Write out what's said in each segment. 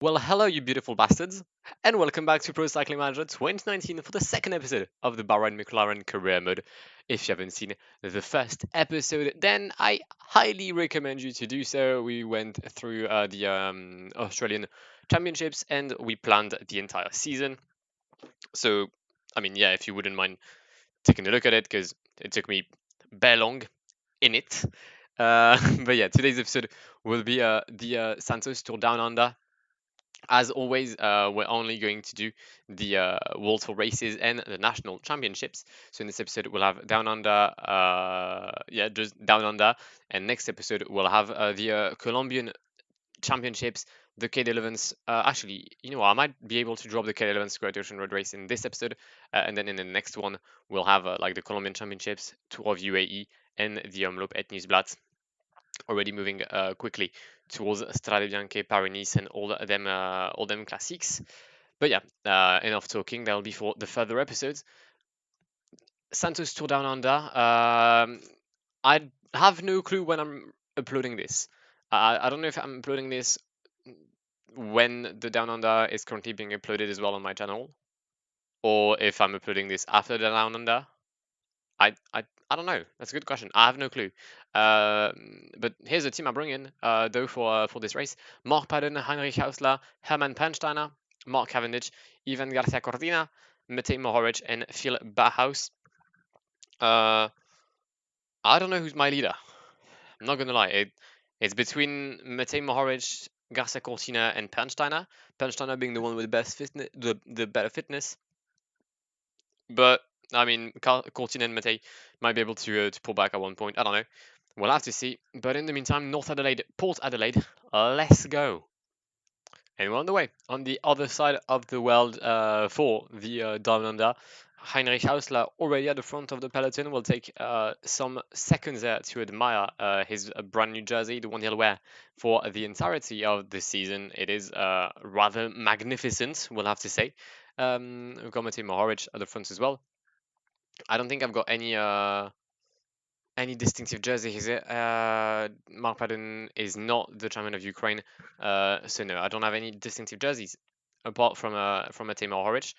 Well, hello, you beautiful bastards, and welcome back to Pro Cycling Manager 2019 for the second episode of the Bahrain McLaren Career Mode. If you haven't seen the first episode, then I highly recommend you to do so. We went through the Australian Championships and we planned the entire season. So, I mean, yeah, if you wouldn't mind taking a look at it, because it took me bare long in it. But yeah, today's episode will be the Santos Tour Down Under. As always, we're only going to do the World Tour races and the national championships. So in this episode, we'll have Down Under, just Down Under, and next episode we'll have the Colombian championships, the K11s. Actually, you know what, I might be able to drop the K11s Great Ocean Road Race in this episode, and then in the next one we'll have like the Colombian championships, Tour of UAE, and the Omloop et Nieuwsblad, already moving quickly towards Strade Bianche, Paris-Nice, and all them classics. But yeah, enough talking. That'll be for the further episodes. Santos Tour Down Under. I have no clue when I'm uploading this. I don't know if I'm uploading this when the Down Under is currently being uploaded as well on my channel, or if I'm uploading this after the Down Under. I don't know. That's a good question. I have no clue. But here's the team I bring in, though, for this race: Mark Padden, Heinrich Hausler, Hermann Pensteiner, Mark Cavendish, Ivan Garcia Cortina, Matej Mohoric, and Phil Bauhaus. I don't know who's my leader. I'm not gonna lie. It's between Matej Mohoric, Garcia Cortina, and Pensteiner. Pensteiner being the one with the best fitness, the better fitness. But I mean, Cortina and Matej might be able to pull back at one point. I don't know. We'll have to see. But in the meantime, North Adelaide, Port Adelaide, let's go. And we're on the way. On the other side of the world for the Down Under, Heinrich Hausler already at the front of the peloton will take some seconds there to admire his brand new jersey, the one he'll wear for the entirety of the season. It is rather magnificent, we'll have to say. We've got Matej Mohoric at the front as well. I don't think I've got any distinctive jersey, is it? Mark Padden is not the champion of Ukraine, so no, I don't have any distinctive jerseys apart from Matej Mohoric.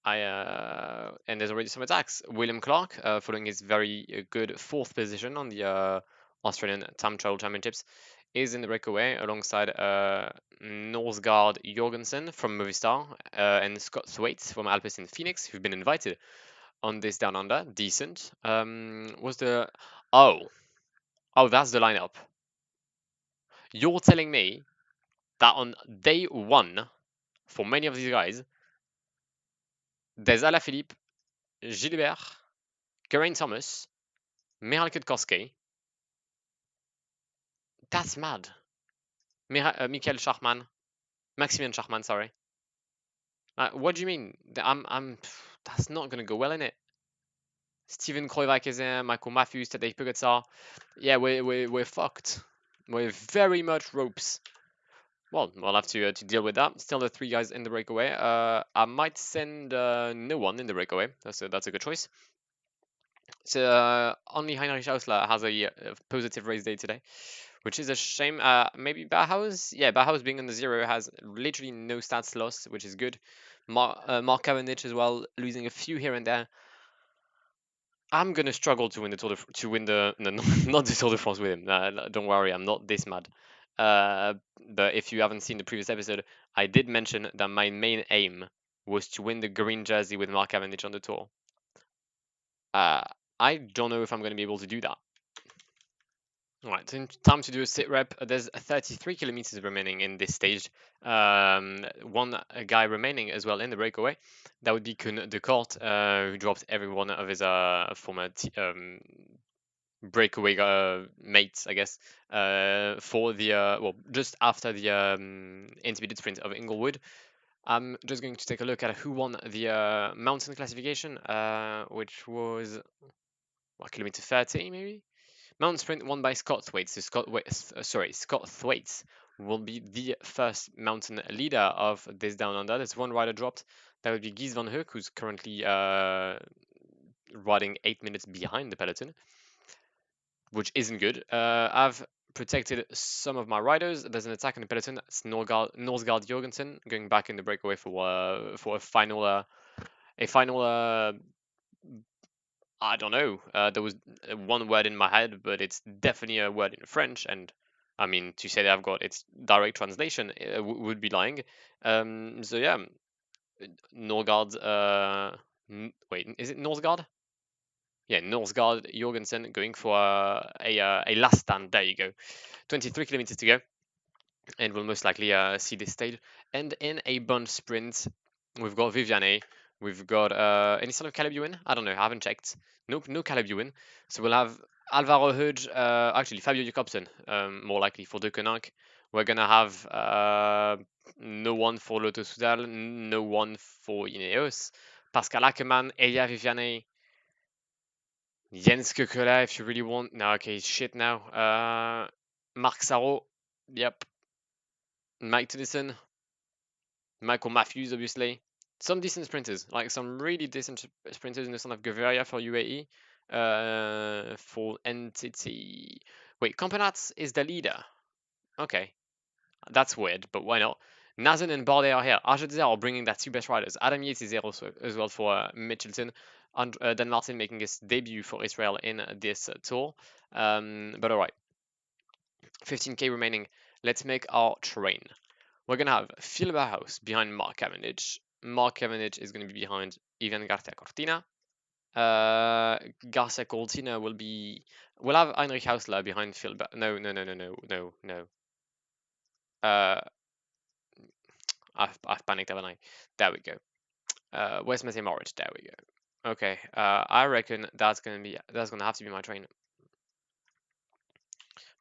And there's already some attacks. William Clark, following his very good fourth position on the Australian Time Trial Championships, is in the breakaway alongside Norsgaard Jorgensen from Movistar and Scott Thwaites from Alpecin Phoenix, who've been invited on this Down Under. Decent. Was the oh that's the lineup. You're telling me that on day one, for many of these guys, there's Alaphilippe, Gilbert, Geraint Thomas, Michael Kwiatkowski. That's mad. Michael Schachmann, Maximilian Schachmann, sorry. What do you mean? That's not gonna go well in it. Steven Kruijswijk is there, Michael Matthews, Tadej Pogacar. Yeah, we're fucked. We're very much ropes. Well, we'll have to deal with that. Still the three guys in the breakaway. I might send no one in the breakaway. That's a good choice. So only Heinrich Hausler has a positive race day today, which is a shame. Maybe Bauhaus? Yeah, Bauhaus being on the zero has literally no stats lost, which is good. Mark Cavendish as well, losing a few here and there. I'm gonna struggle to win the no, not the Tour de France with him. Don't worry, I'm not this mad. But if you haven't seen the previous episode, I did mention that my main aim was to win the green jersey with Mark Cavendish on the tour. I don't know if I'm going to be able to do that. All right, so time to do a sit rep. There's 33 kilometers remaining in this stage. One guy remaining as well in the breakaway. That would be Koen de Kort, who dropped every one of his former breakaway mates, I guess, for the just after the intermediate sprint of Inglewood. I'm just going to take a look at who won the mountain classification, which was kilometer 30 maybe. Mountain sprint won by Scott Thwaites. So Scott Thwaites will be the first mountain leader of this Down Under. There's one rider dropped. That would be Gies van Hoek, who's currently riding 8 minutes behind the peloton, which isn't good. I've protected some of my riders. There's an attack in the peloton. It's Norsgaard Jorgensen going back in the breakaway for a final I don't know. There was one word in my head, but it's definitely a word in French, and I mean to say that I've got its direct translation would be lying. So yeah, Norgard. Wait, is it Norsgaard? Yeah, Norsgaard Jorgensen going for a last stand. There you go. 23 kilometers to go, and we'll most likely see this stage. And in a bunch sprint, we've got Viviane. We've got any sort of Caleb Ewan? I don't know. I haven't checked. Nope, no Caleb Ewan. So we'll have Alvaro Hudge, actually Fabio Jacobsen, more likely for De Koninck. We're gonna have no one for Lotto Soudal, no one for Ineos. Pascal Ackermann, Elia Viviane, Jens Kukula if you really want. No, okay, shit now. Marc Sarro, yep. Mike Tennyson, Michael Matthews, obviously. Some decent sprinters, like some really decent sprinters in the son of Gaviria for UAE. For Entity. Wait, Campenats is the leader. Okay, that's weird, but why not? Nazan and Bardet are here. Ajadzer are bringing their two best riders. Adam Yates is here also, as well for Mitchelton. And Dan Martin making his debut for Israel in this tour. But alright, 15k remaining. Let's make our train. We're going to have Phil Bauhaus behind Mark Cavendish. Mark Cavendish is going to be behind Ivan Garcia Cortina. Garcia Cortina will be... We'll have Heinrich Hausler behind Phil No. I've panicked, haven't I? There we go. Where's Matthew Moritz? There we go. Okay, I reckon that's gonna have to be my train.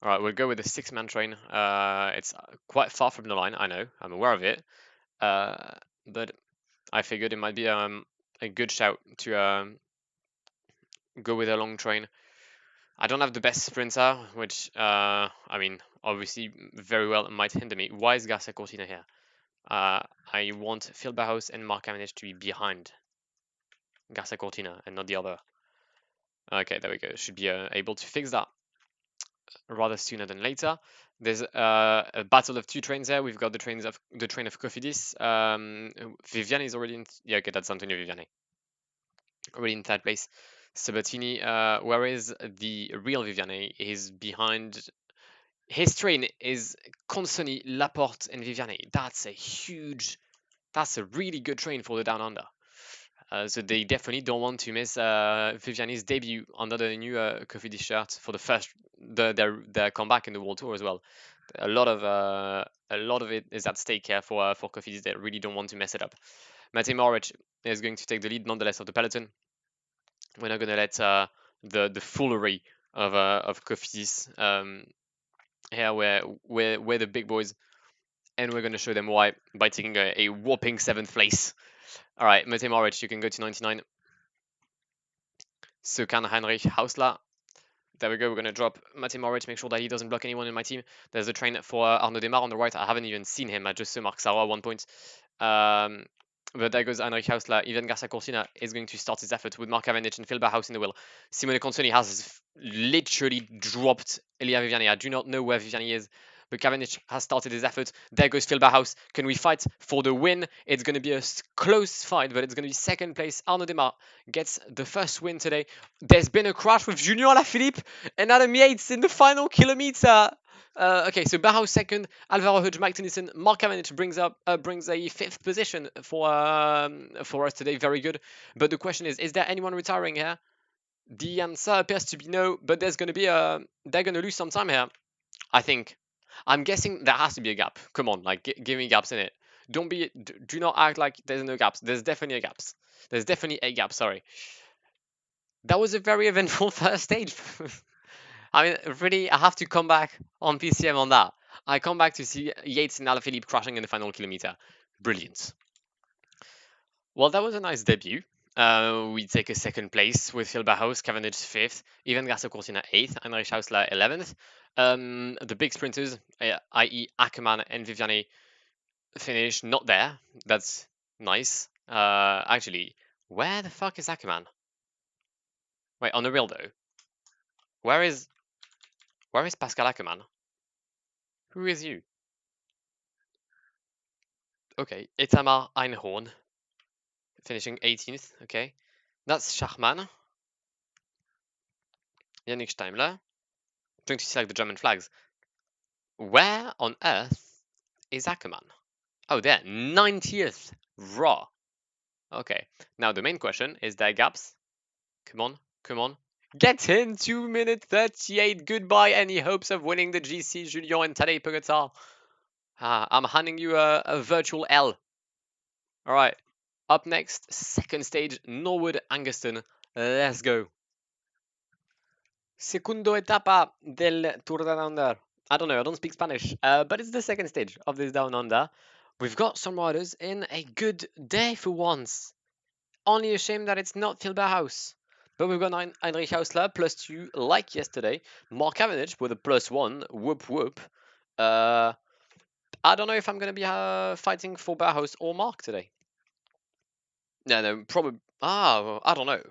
All right, we'll go with the six-man train. It's quite far from the line. I know, I'm aware of it. But I figured it might be a good shout to go with a long train. I don't have the best sprinter, which I mean, obviously, very well might hinder me. Why is Garcia Cortina here? I want Phil Bauhaus and Mark Cavendish to be behind Garcia Cortina and not the other. Okay, there we go. Should be able to fix that rather sooner than later. There's a battle of two trains there. We've got the train of Cofidis. Viviane is already in. Yeah, okay, that's Antonio Viviane. Already in third place. Sabatini, whereas the real Viviane is behind. His train is constantly Laporte and Viviane. That's a really good train for the Down Under. So they definitely don't want to miss Viviane's debut under the new Cofidis shirt for the first their comeback in the World Tour as well. A lot of it is at stake here for Cofidis. They really don't want to mess it up. Matej Moric is going to take the lead nonetheless of the peloton. We're not going to let the foolery of Cofidis here we're the big boys, and we're going to show them why by taking a whopping 7th place. All right, Matej Moric, you can go to 99. So can Heinrich Hausler. There we go. We're going to drop Matej Moric, make sure that he doesn't block anyone in my team. There's a train for Arnaud Demar on the right. I haven't even seen him. I just saw Marc Sarro at one point. But there goes Heinrich Hausler. Ivan Garcia Cortina is going to start his effort with Mark Cavendish and Phil Bauhaus in the wheel. Simone Consoni has literally dropped Elia Viviani. I do not know where Viviani is, but Cavendish has started his effort. There goes Phil Bauhaus. Can we fight for the win? It's going to be a close fight, but it's going to be second place. Arnaud Demar gets the first win today. There's been a crash with Junior Alaphilippe and Adam Yates in the final kilometer. Okay, so Bauhaus second, Alvaro Hudge, Mike Tennyson, Mark Cavendish brings a 5th position for us today. Very good. But the question is there anyone retiring here? The answer appears to be no. But there's going to be they're going to lose some time here. I think. I'm guessing there has to be a gap. Come on, like give me gaps in it. Do not act like there's no gaps. There's definitely a gaps. There's definitely a gap. Sorry. That was a very eventful first stage. I mean, really, I have to come back on PCM on that. I come back to see Yates and Alaphilippe crashing in the final kilometer. Brilliant. Well, that was a nice debut. We take a second place with Phil Bauhaus, Cavendish 5th, Ivan Garcia Cortina 8th, Heinrich Hausler 11th. The big sprinters, i.e. Ackermann and Viviane, finish not there. That's nice. Actually, where the fuck is Ackermann? Wait, on the real though. Where is Pascal Ackermann? Who is you? Okay, Itamar Einhorn, finishing 18th. Okay, that's Schachmann. Yannick Steimler. Going to select the German flags. Where on earth is Ackermann? Oh, there, 90th. Raw. Okay, now the main question is there gaps? Come on, come on. Get in 2 minutes 38. Goodbye, any hopes of winning the GC, Julien and Tadej Pogacar. I'm handing you a virtual L. All right, up next, second stage, Norwood, Angeston. Let's go. Segundo etapa del Tour Down Under. I don't know, I don't speak Spanish, but it's the second stage of this Down Under. We've got some riders in a good day for once. Only a shame that it's not Phil Bauhaus. But we've got Heinrich Hausler +2 like yesterday. Mark Cavendish with a +1. Whoop whoop. I don't know if I'm going to be fighting for Bauhaus or Mark today. No, probably. I don't know.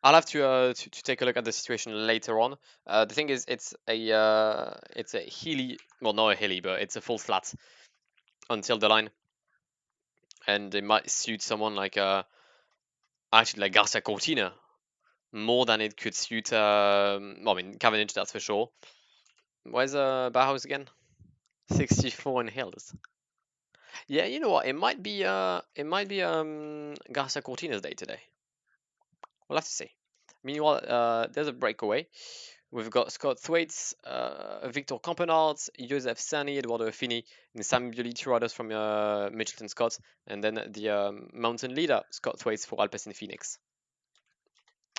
I'll have to take a look at the situation later on. The thing is, it's a hilly, well, not a hilly, but it's a full flat until the line, and it might suit someone like actually like Garcia Cortina more than it could suit. Well, I mean, Cavendish, that's for sure. Where's Bauhaus again? 64 in hills. Yeah, you know what? It might be Garcia Cortina's day today. We'll have to see. Meanwhile, there's a breakaway. We've got Scott Thwaites, Victor Campenard, Joseph Sani, Eduardo Affini, and Sam Bioli, two riders from Mitchelton Scott, and then the mountain leader, Scott Thwaites for Alpecin Phoenix.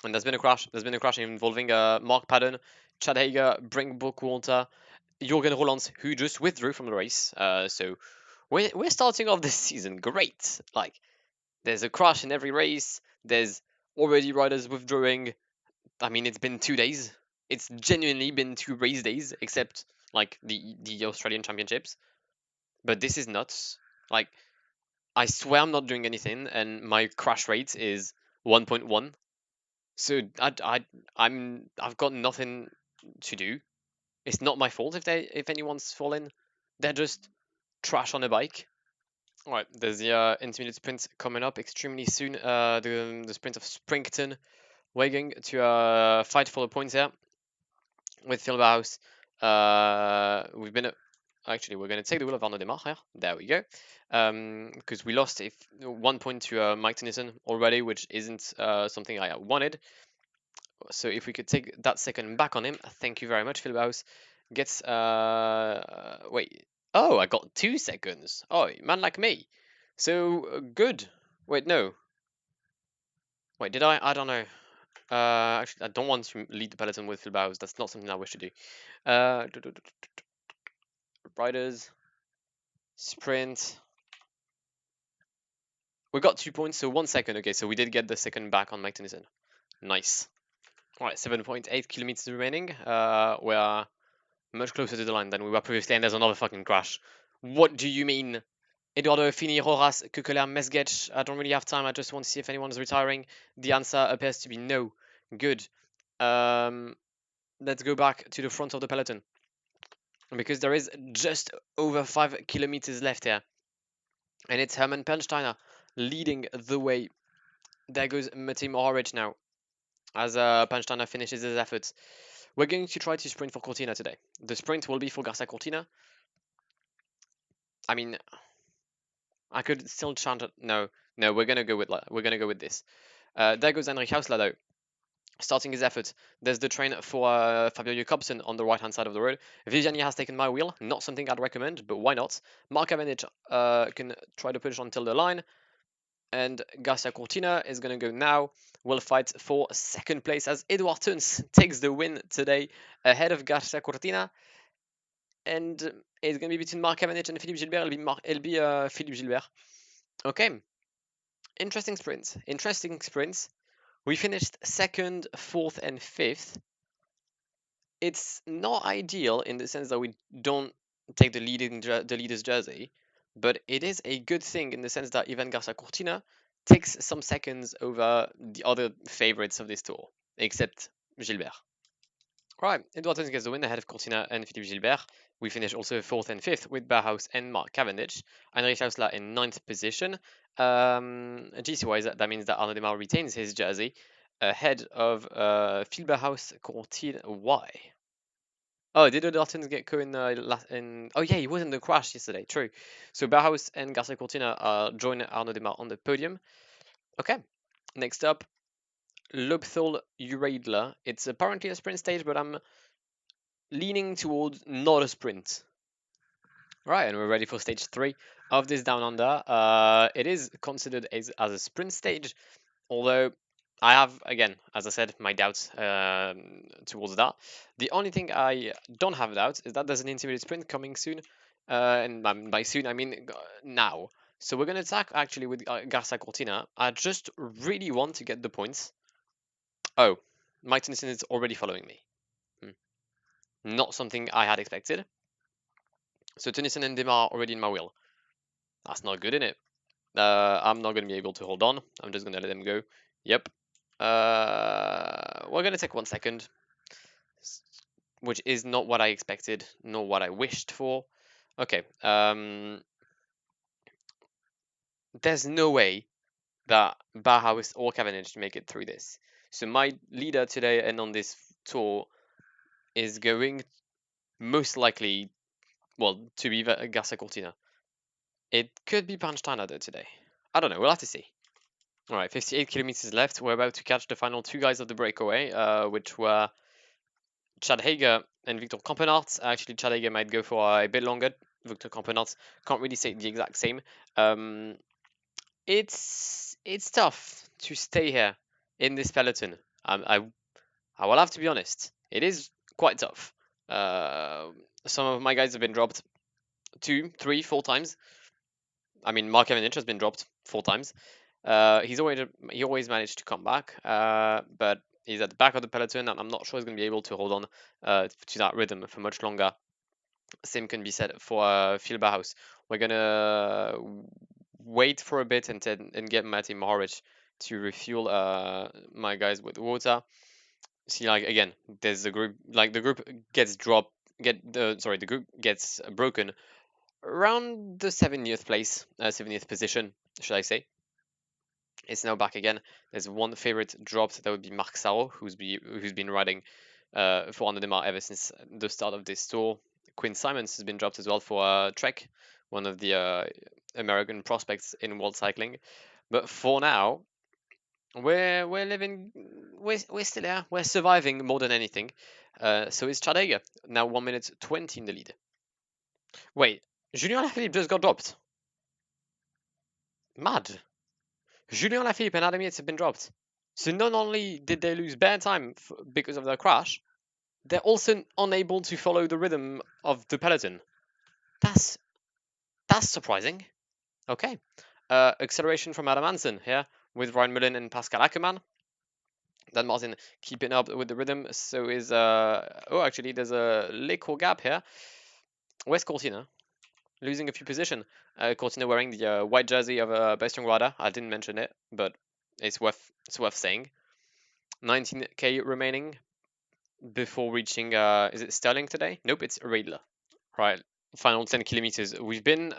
And there's been a crash. There's been a crash involving Mark Padden, Chad Hager, Brink Walter, Jürgen Rolands, who just withdrew from the race. So we're starting off this season great. Like, there's a crash in every race. There's already riders withdrawing. I mean, it's been 2 days. It's genuinely been 2 race days, except like the Australian Championships. But this is nuts. Like, I swear I'm not doing anything, and my crash rate is 1.1. So I've got nothing to do. It's not my fault if anyone's fallen. They're just trash on a bike. All right, there's the intermediate sprint coming up extremely soon. The sprint of Springton. We're going to fight for the points here with Phil Bauhaus. We've been actually we're going to take the wheel of Arnaud Demar here. There we go. Because we lost 1 point to Mike Tennyson already, which isn't something I wanted. So if we could take that second back on him, thank you very much, Phil Bauhaus. Gets wait. Oh, I got 2 seconds. Oh, man like me. So good. Wait, no. Wait, did I? I don't know. Actually, I don't want to lead the peloton with Phil Bauhaus. That's not something I wish to do. Riders, sprint. We got 2 points, so 1 second. Okay, so we did get the second back on Mike Tennyson. Nice. All right, 7.8 kilometers remaining. We are much closer to the line than we were previously, and there's another fucking crash. What do you mean? Eduardo Fini, Rojas, Kukeler, Mesgech. I don't really have time. I just want to see if anyone's retiring. The answer appears to be no. Good. Let's go back to the front of the peloton, because there is just over 5 kilometers left here. And it's Hermann Pernsteiner leading the way. There goes Matej Mohoric now, as Pernsteiner finishes his efforts. We're going to try to sprint for Cortina today. The sprint will be for Garcia Cortina. I mean, I could still chant it. No, we're gonna go with this. There goes Heinrich Hausler though, starting his efforts. There's the train for Fabio Jakobsen on the right-hand side of the road. Viviani has taken my wheel. Not something I'd recommend, but why not? Mark Cavendish can try to push until the line. And Garcia Cortina is going to go now. We'll fight for second place as Edouard Tuns takes the win today ahead of Garcia Cortina. And it's going to be between Mark Cavendish and Philippe Gilbert. It'll be Philippe Gilbert. Okay. Interesting sprints. We finished 2nd, 4th, and 5th. It's not ideal in the sense that we don't take the leader's jersey, but it is a good thing in the sense that Ivan Garcia Cortina takes some seconds over the other favorites of this tour, except Gilbert. Right, Edwards gets the win ahead of Cortina and Philippe Gilbert. We finish also 4th and 5th with Bauhaus and Mark Cavendish. Heinrich Hausler in 9th position. GC-wise, that means that Arnaud Demar retains his jersey ahead of Phil Bauhaus, Cortina. Why? Oh, did Odartons get co in? Oh yeah, he was in the crash yesterday. True. So Bauhaus and Garcia Cortina join Arnaud Demar on the podium. Okay. Next up, Lobthol Uraidla. It's apparently a sprint stage, but I'm leaning towards not a sprint. Right, and we're ready for stage 3 of this Down Under. It is considered as a sprint stage, although I have, again, as I said, my doubts towards that. The only thing I don't have doubts is that there's an intermediate sprint coming soon, and by soon I mean now. So we're going to attack actually with Garza Cortina. I just really want to get the points. Oh, Mike Tennyson is already following me. Not something I had expected. So Tennyson and Demar already in my wheel. That's not good, innit? I'm not going to be able to hold on. I'm just going to let them go. Yep. We're going to take 1 second, which is not what I expected, nor what I wished for. Okay. There's no way that Bauhaus or Cavendish make it through this. So my leader today and on this tour is going most likely, well, to be Garcia Cortina. It could be Pansteiner though today. I don't know. We'll have to see. All right, 58 kilometers left. We're about to catch the final 2 guys of the breakaway, which were Chad Hager and Victor Kampenarts. Actually, Chad Hager might go for a bit longer. Victor Kampenarts can't really say the exact same. It's tough to stay here in this peloton. I will have to be honest. It is quite tough. Some of my guys have been dropped 2, 3, 4 times. I mean, Mark Cavendish has been dropped 4 times. He always managed to come back, but he's at the back of the peloton, and I'm not sure he's going to be able to hold on to that rhythm for much longer. Same can be said for Phil Bauhaus. We're gonna wait for a bit and get Matty Mohoric to refuel my guys with water. See, like again, there's the group. Like the group gets dropped. The group gets broken around the 70th place, 70th position, should I say. It's now back again. There's one favorite dropped. That would be Marc Sarro, who's been riding for Arnaud Demar ever since the start of this tour. Quinn Simons has been dropped as well for Trek, one of the American prospects in world cycling. But for now, we're living. We're still here. We're surviving more than anything. So it's Chad Hager, now 1 minute 20 in the lead. Wait, Julien Lafilippe just got dropped. Mad. Julien Lafilippe and Adam Yates have been dropped. So not only did they lose bare time because of their crash, they're also unable to follow the rhythm of the peloton. That's surprising. Okay. Acceleration from Adam Hansen here with Ryan Mullen and Pascal Ackermann. Dan Martin keeping up with the rhythm. So is actually there's a Leco gap here. Where's Cortina? Losing a few position. Cortina wearing the white jersey of Bastian Guarda. I didn't mention it, but it's worth saying. 19k remaining before reaching. Is it Sterling today? Nope, it's Uraidla. Right, final 10 kilometers. We've been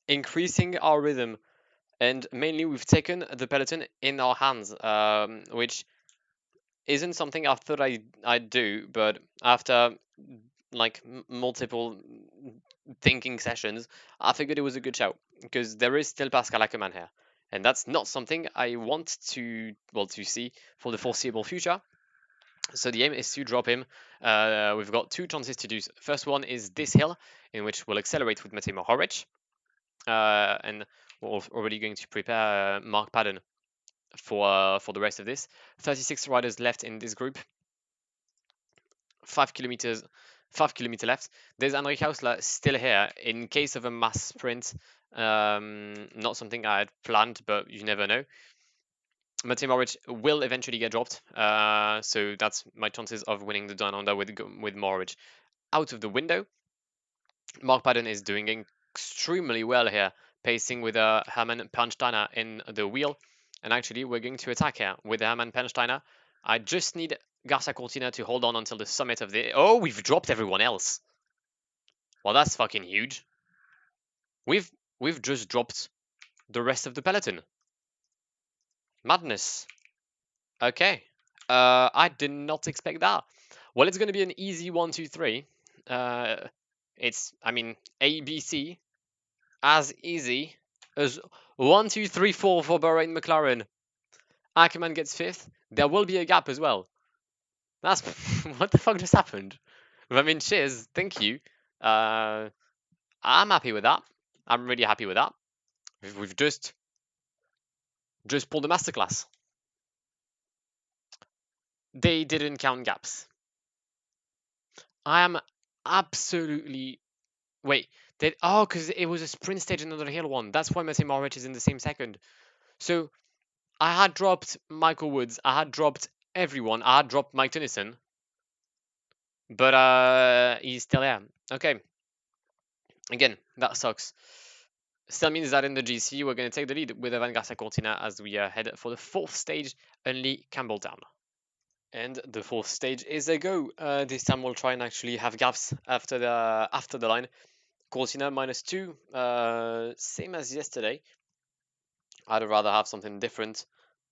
increasing our rhythm, and mainly we've taken the peloton in our hands, which isn't something I thought I'd do, but after like multiple thinking sessions, I figured it was a good shout because there is still Pascal Ackermann here, and that's not something I want to see for the foreseeable future. So the aim is to drop him. We've got 2 chances to do so. First one is this hill, in which we'll accelerate with Matej Mohoric, and we're already going to prepare Mark Padden for the rest of this. 36 riders left in this group. 5 kilometers left. There's Heinrich Hausler still here in case of a mass sprint. Not something I had planned, but you never know. Matej Mohoric will eventually get dropped, so that's my chances of winning the Down Under with Mohoric out of the window. Mark Padden is doing extremely well here, pacing with Hermann Pernsteiner in the wheel. And actually, we're going to attack here with Hermann Pernsteiner. I just need Garza Cortina to hold on until the summit of the... Oh, we've dropped everyone else. Well, that's fucking huge. We've just dropped the rest of the peloton. Madness. Okay. I did not expect that. Well, it's going to be an easy 1, 2, 3. I mean, A, B, C, as easy as 1, 2, 3, 4 for Bahrain McLaren. Ackerman gets 5th. There will be a gap as well. That's what the fuck just happened? I mean, cheers, thank you. I'm happy with that. I'm really happy with that. We've just pulled a masterclass. They didn't count gaps. I am absolutely... Wait, because it was a sprint stage, another hill one. That's why Matej Maric is in the same second. So I had dropped Michael Woods. I had dropped everyone. I had dropped Mike Tennyson. But he's still there. Okay. Again, that sucks. Still means that in the GC, we're going to take the lead with Evan Garcia Cortina as we head for the 4th stage, only Campbelltown. And the 4th stage is a go. This time we'll try and actually have gaps after the line. Cortina -2, same as yesterday. I'd rather have something different,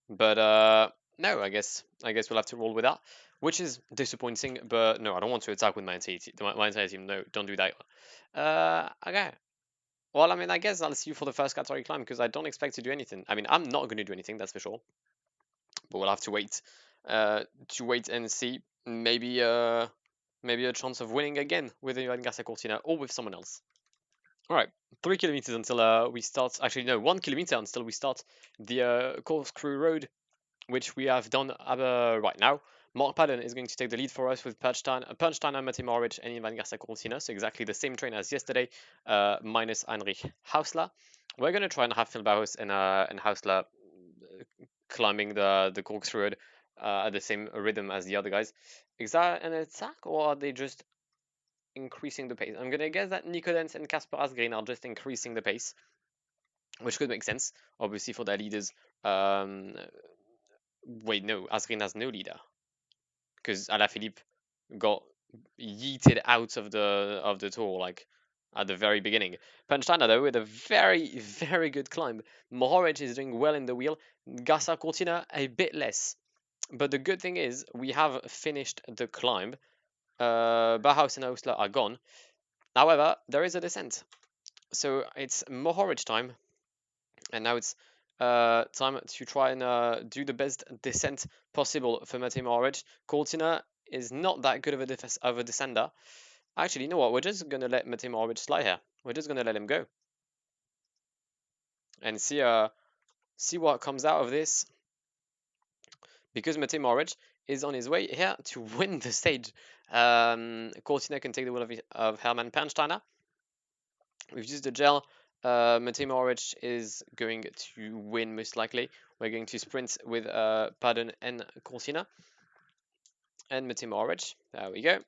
but no, I guess we'll have to roll with that, which is disappointing. But no, I don't want to attack with my entire team. No, don't do that. Okay. Well, I mean, I guess I'll see you for the first category climb because I don't expect to do anything. I mean, I'm not going to do anything, that's for sure. But we'll have to wait and see. Maybe a chance of winning again with Ivan Garcia Cortina or with someone else. All right, 3 kilometers until we start. Actually, no, 1 kilometer until we start the corkscrew road, which we have done right now. Mark Padden is going to take the lead for us with Punchsteiner, Matej Maric, and Ivan Garcia Cortina. So exactly the same train as yesterday, minus Heinrich Hausler. We're going to try and have Phil Bauhaus and Hausler climbing the corkscrew road at the same rhythm as the other guys. Is that an attack, or are they just increasing the pace? I'm going to guess that Nico Dens and Casper Asgreen are just increasing the pace, which could make sense, obviously, for their leaders. Wait, no, Asgreen has no leader because Alaphilippe got yeeted out of the tour like at the very beginning. Punchsteiner though with a very very good climb. Mohoric is doing well in the wheel. Garcia Cortina a bit less. But the good thing is we have finished the climb. Bauhaus and Hausler are gone. However, there is a descent. So it's Mohoric time. And now it's time to try and do the best descent possible for Matej Mohoric. Cortina is not that good of a descender. Actually, you know what? We're just going to let Matej Mohoric slide here. We're just going to let him go. And see what comes out of this. Because Matej Mohoric is on his way here to win the stage. Cortina can take the wheel of Hermann Pernsteiner. We've used the gel. Matej Mohoric is going to win most likely. We're going to sprint with Padden and Cortina. And Matej Mohoric. There we go.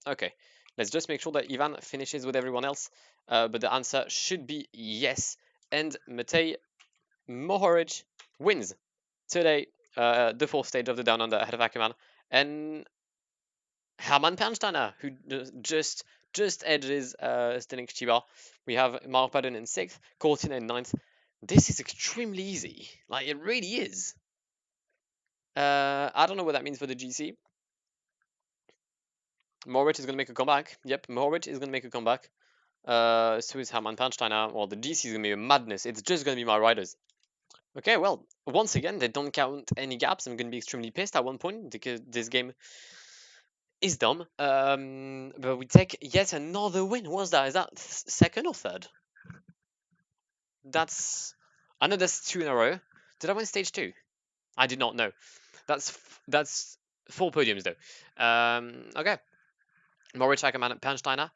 Okay. Let's just make sure that Ivan finishes with everyone else. But the answer should be yes. And Matej Mohoric wins today the 4th stage of the Down Under ahead of Ackerman. And Hermann Pernsteiner, who just edges Zdeněk Štíbar. We have Mark Padden in 6th, Cortina in 9th. This is extremely easy. Like, it really is. I don't know what that means for the GC. Mohoric is going to make a comeback. Yep, Mohoric is going to make a comeback. So is Hermann Pernsteiner. Well, the GC is going to be a madness. It's just going to be my riders. Okay, well, once again, they don't count any gaps. I'm going to be extremely pissed at one point because this game is dumb. But we take yet another win. What's that? Is that second or third? I know that's 2 in a row. Did I win stage 2? I did not know. That's 4 podiums though. Okay. Moritz Ackermann and Pernsteiner.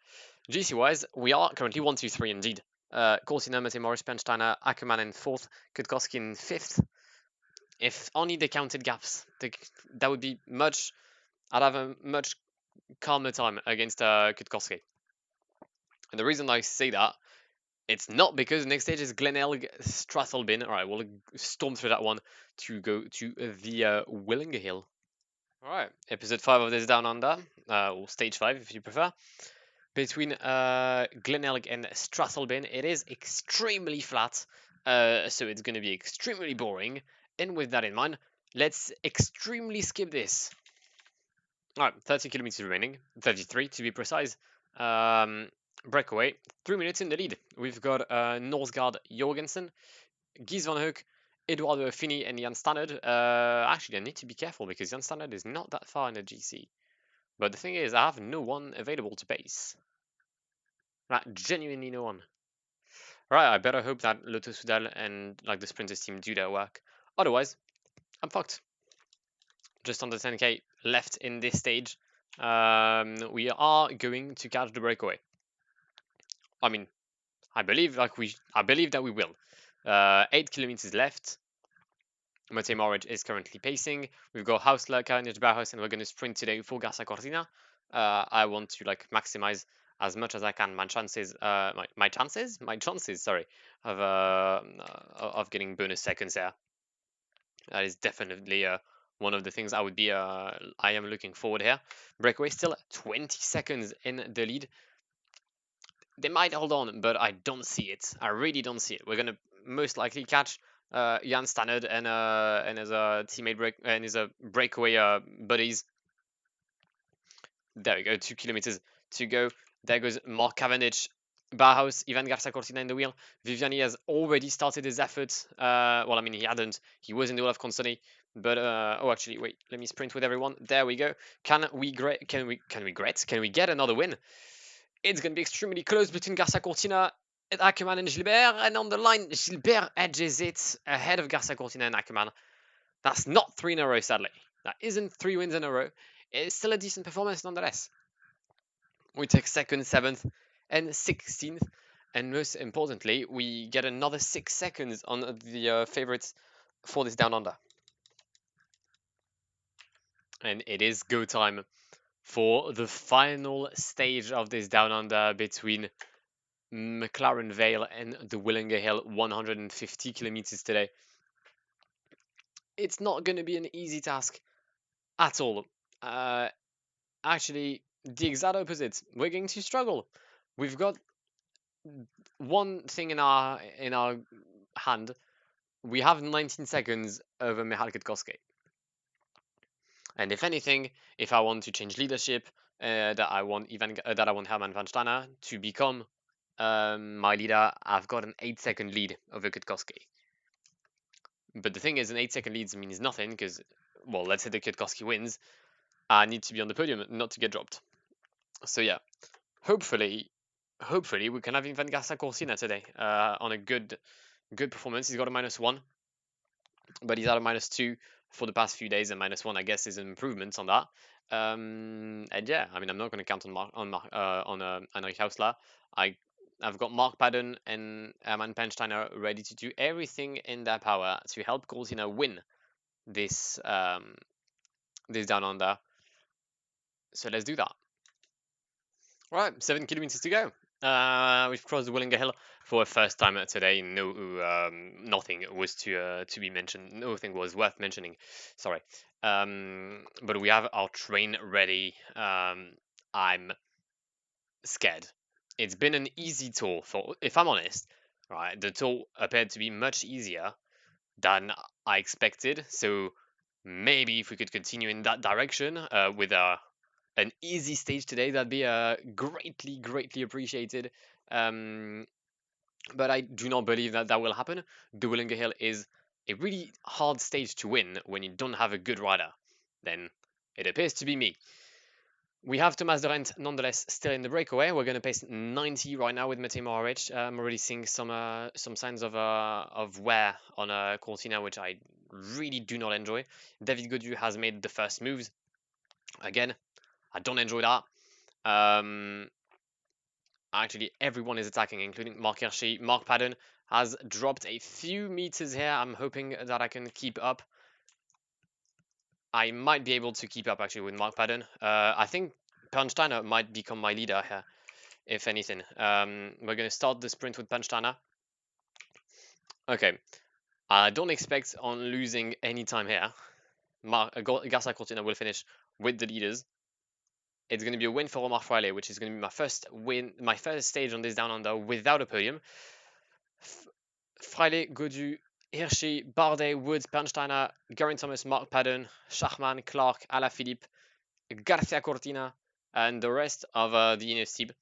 GC wise, we are currently 1, 2, 3 indeed. Cortina, Matej Mohoric, Pernsteiner, Ackermann in 4th, Kwiatkowski in 5th. If only they counted gaps, that would be much. I'd have a much calmer time against Kwiatkowski. And the reason I say that, it's not because next stage is Glenelg Strathalbin. All right, we'll storm through that one to go to the Willunga Hill. Alright, episode 5 of this Down Under, or stage 5 if you prefer. Between Glenelg and Strathalbyn, it is extremely flat, so it's going to be extremely boring. And with that in mind, let's extremely skip this. Alright, 30 kilometers remaining, 33 to be precise. Breakaway, 3 minutes in the lead. We've got Norsgaard Jorgensen, Gies van Hoek, Eduardo Fini, and Jan Stannard. Actually, I need to be careful because Jan Stannard is not that far in the GC. But the thing is, I have no one available to pace. Like, genuinely no one. Right, I better hope that Lotto Sudal and like the sprinters team do their work. Otherwise, I'm fucked. Just under 10k left in this stage. We are going to catch the breakaway. I mean, I believe that we will. 8 kilometers left. Matej Moric is currently pacing. We've got Hausler, Carnage Barros, and we're going to sprint today for Garza Cortina. I want to like maximize as much as I can my chances, my chances, sorry, of getting bonus seconds there. That is definitely one of the things I am looking forward here. Breakaway still 20 seconds in the lead. They might hold on, but I don't see it. I really don't see it. We're gonna most likely catch Jan Stannard and his teammate and his breakaway buddies. There we go. 2 kilometers to go. There goes Mark Cavendish, Bauhaus, Ivan Garza Cortina in the wheel. Viviani has already started his efforts. Well, I mean, he hadn't. He was in the wheel of Constantly. But oh, actually, wait. Let me sprint with everyone. There we go. Can we get another win? It's going to be extremely close between Garza Cortina, Ackermann, and Gilbert. And on the line, Gilbert edges it ahead of Garza Cortina and Ackermann. That's not 3 in a row, sadly. That isn't 3 wins in a row. It's still a decent performance nonetheless. We take 2nd, 7th, and 16th. And most importantly, we get another 6 seconds on the favorites for this Down Under. And it is go time for the final stage of this Down Under between McLaren Vale and the Willunga Hill, 150 kilometers today. It's not going to be an easy task at all. Actually, the exact opposite. We're going to struggle. We've got one thing in our hand. We have 19 seconds over Michal Kwiatkowski. And if anything, if I want to change leadership, that I want Herman van Stana to become my leader, I've got an 8-second lead over Kwiatkowski. But the thing is, an 8-second lead means nothing because, well, let's say the Kwiatkowski wins. I need to be on the podium, not to get dropped. So yeah, hopefully we can have Ivan Garza Cortina today on a good performance. He's got a -1, but he's at a -2 for the past few days, and -1 I guess is an improvement on that. And yeah, I mean, I'm not going to count on Heinrich Hausler. I've got Mark Padden and Hermann Pensteiner ready to do everything in their power to help Cortina win this this Down Under. So let's do that. Right, 7 kilometers to go. We've crossed the Willunga Hill for a first time today. Nothing was to be mentioned. Nothing was worth mentioning. Sorry. But we have our train ready. I'm scared. It's been an easy tour if I'm honest. Right, the tour appeared to be much easier than I expected. So maybe if we could continue in that direction with an easy stage today, that'd be greatly appreciated. But I do not believe that will happen. The Willunga Hill is a really hard stage to win when you don't have a good rider. Then it appears to be me. We have Thomas Dorent nonetheless still in the breakaway. We're going to pace 90 right now with Matej Moric. I'm already seeing some signs of wear on Cortina, which I really do not enjoy. David Godieu has made the first moves. Again, I don't enjoy that. Actually, everyone is attacking, including Mark Hirschi. Mark Padden has dropped a few meters here. I'm hoping that I can keep up. I might be able to keep up, actually, with Mark Padden. I think Pensteiner might become my leader here, if anything. We're going to start the sprint with Pensteiner. Okay. I don't expect on losing any time here. Garcia Cortina will finish with the leaders. It's going to be a win for Omar Friday, which is going to be my first win, my first stage on this Down Under without a podium. Friday, Godu, Hirschi, Bardet, Woods, Bernsteiner, Geraint Thomas, Mark Padden, Schachman, Clark, Alaphilippe, Garcia Cortina, and the rest of the inner steep.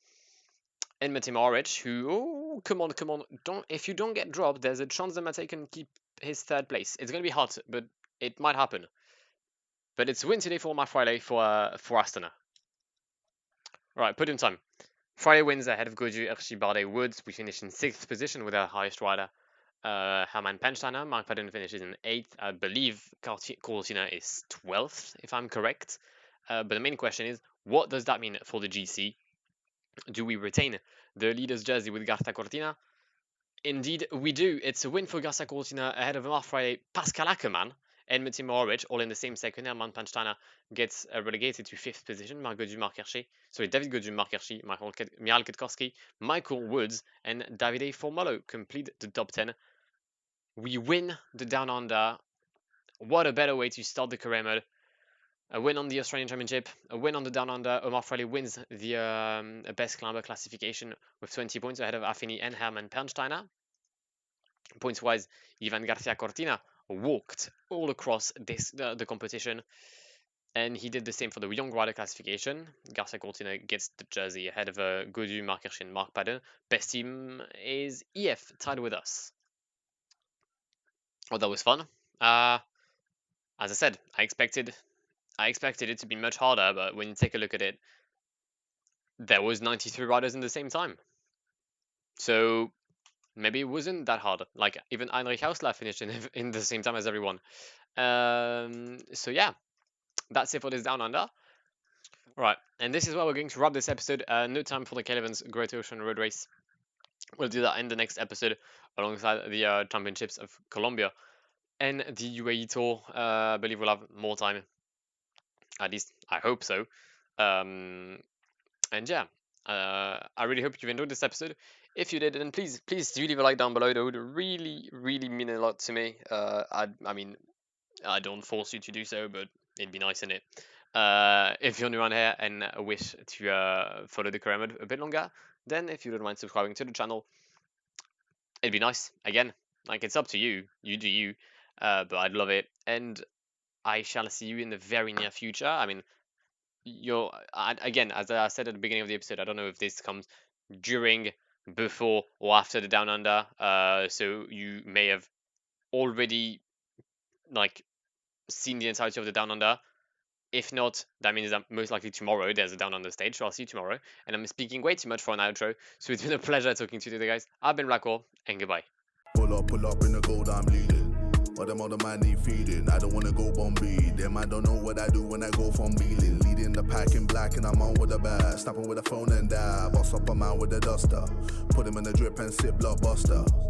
And Matej Mohoric, who, come on, if you don't get dropped, there's a chance that Matej can keep his third place. It's going to be hard, but it might happen. But it's a win today for Omar Friday for Astana. Right, podium time. Friday wins ahead of Godu, Hirschi, Bardet, Woods. We finish in 6th position with our highest rider, Herman Pensteiner. Mark Padden finishes in 8th. I believe Cortina is 12th, if I'm correct. But the main question is, what does that mean for the GC? Do we retain the leader's jersey with Garcia Cortina? Indeed, we do. It's a win for Garcia Cortina ahead of Omar Friday, Pascal Ackermann, and Matej Mohoric, all in the same second. Herman Pensteiner gets relegated to 5th position. David Godu, Mark Hirschi, Michal Kwiatkowski, Michael Woods, and Davide Formolo complete the top 10. We win the Down Under. What a better way to start the career mode. A win on the Australian Championship, a win on the Down Under. Omar Friday wins the best climber classification with 20 points ahead of Affini and Herman Pensteiner. Points-wise, Ivan Garcia Cortina walked all across the competition, and he did the same for the young rider classification. Garcia Cortina gets the jersey ahead of Godu, Mark Hirschi, and Mark Padden. Best team is EF, tied with us. Oh, that was fun. As I said, I expected it to be much harder, but when you take a look at it, there was 93 riders in the same time. So maybe it wasn't that hard. Like, even Heinrich Hausler finished in the same time as everyone. So yeah, that's it for this Down Under. Right, and this is where we're going to wrap this episode. No time for the Kelevins Great Ocean Road Race. We'll do that in the next episode alongside the Championships of Colombia and the UAE Tour. I believe we'll have more time. At least I hope so. And yeah, I really hope you've enjoyed this episode. If you did, then please do leave a like down below. That would really mean a lot to me. I mean, I don't force you to do so, but it'd be nice, innit? If you're new on here and wish to follow the career mode a bit longer, then if you don't mind subscribing to the channel, it'd be nice. Again, like, it's up to you. You do you. But I'd love it. And I shall see you in the very near future. I mean, again, as I said at the beginning of the episode, I don't know if this comes during, before, or after the Down Under. So you may have already, like, seen the entirety of the Down Under. If not, that means that most likely tomorrow there's a Down Under stage. So I'll see you tomorrow. And I'm speaking way too much for an outro. So it's been a pleasure talking to you today, guys. I've been Blackwar, and goodbye. Pull up in the gold, I'm leading. But them other man need feeding. I don't wanna go Bombay. Them I don't know what I do when I go from Beeling. Leading the pack in black and I'm on with a bag. Snapping with a phone and dab. Boss up a man with a duster. Put him in the drip and sip blockbuster.